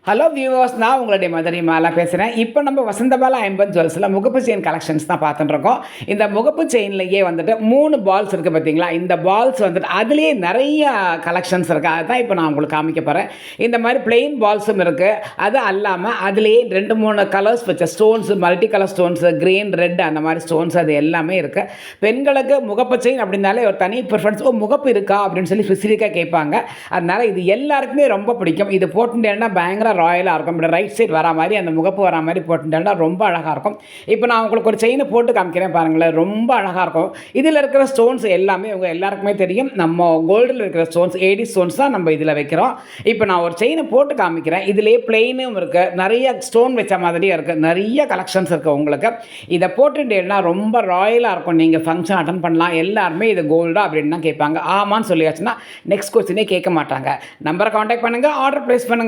Hello viewers, நான் உங்களுடைய மதுரை மாலா பேசுகிறேன். இப்போ நம்ம வசந்தபாலா ஐம்பன் ஜுவல்ஸில் முகப்பு செயின் கலெக்ஷன்ஸ் தான் பார்த்துட்டுருக்கோம். இந்த முகப்பு செயின்லேயே வந்துட்டு 3 பால்ஸ் இருக்குது பார்த்தீங்களா? இந்த பால்ஸ் வந்துட்டு அதுலேயே நிறைய கலெக்ஷன்ஸ் இருக்குது. அதுதான் இப்போ நான் உங்களுக்கு காமிக்க போகிறேன். இந்த மாதிரி பிளெயின் பால்ஸும் இருக்குது. அது அல்லாமல் அதுலேயே 2-3 கலர்ஸ் வச்ச stones, multi colour stones, green, red அந்த மாதிரி ஸ்டோன்ஸ் அது எல்லாமே இருக்குது. பெண்களுக்கு முகப்பு செயின் அப்படின்னாலே ஒரு தனி ப்ரிஃபரன்ஸ். முகப்பு இருக்கா அப்படின்னு சொல்லி ஸ்பெசிஃபிக்காக கேட்பாங்க. அதனால் இது எல்லாருக்குமே ரொம்ப பிடிக்கும். இது போட்டுட்டேன்னா பயங்கர ராயலாக இருக்கும். இப்படி ரைட் சைடு வரா மாதிரி அந்த முகப்பு வரா மாதிரி போட்டுட்டேன்னா ரொம்ப அழகாக இருக்கும். இப்போ நான் உங்களுக்கு ஒரு செயினை போட்டு காமிக்கிறேன் பாருங்களேன், ரொம்ப அழகாக இருக்கும். இதில் இருக்கிற ஸ்டோன்ஸ் எல்லாமே உங்கள் எல்லாருக்குமே தெரியும். நம்ம கோல்டில் இருக்கிற ஸ்டோன்ஸ், ஏடி ஸ்டோன்ஸ் தான் நம்ம இதில் வைக்கிறோம். இப்போ நான் ஒரு செயினை போட்டு காமிக்கிறேன். இதிலே பிளெயினும் இருக்குது, நிறைய ஸ்டோன் வச்ச மாதிரியும் இருக்குது, நிறைய கலெக்ஷன்ஸ் இருக்குது உங்களுக்கு. இதை போட்டுட்டேன்னா ரொம்ப ராயலாக இருக்கும். நீங்கள் ஃபங்க்ஷன் அட்டன் பண்ணலாம். எல்லாருமே இது கோல்டா அப்படின்னு தான் கேட்பாங்க. ஆமான்னு சொல்லியாச்சுன்னா நெக்ஸ்ட் கொஸ்டினே கேட்க மாட்டாங்க. நம்பரை காண்டாக்ட் பண்ணுங்கள், ஆர்டர் ப்ளேஸ் பண்ணுங்கள்.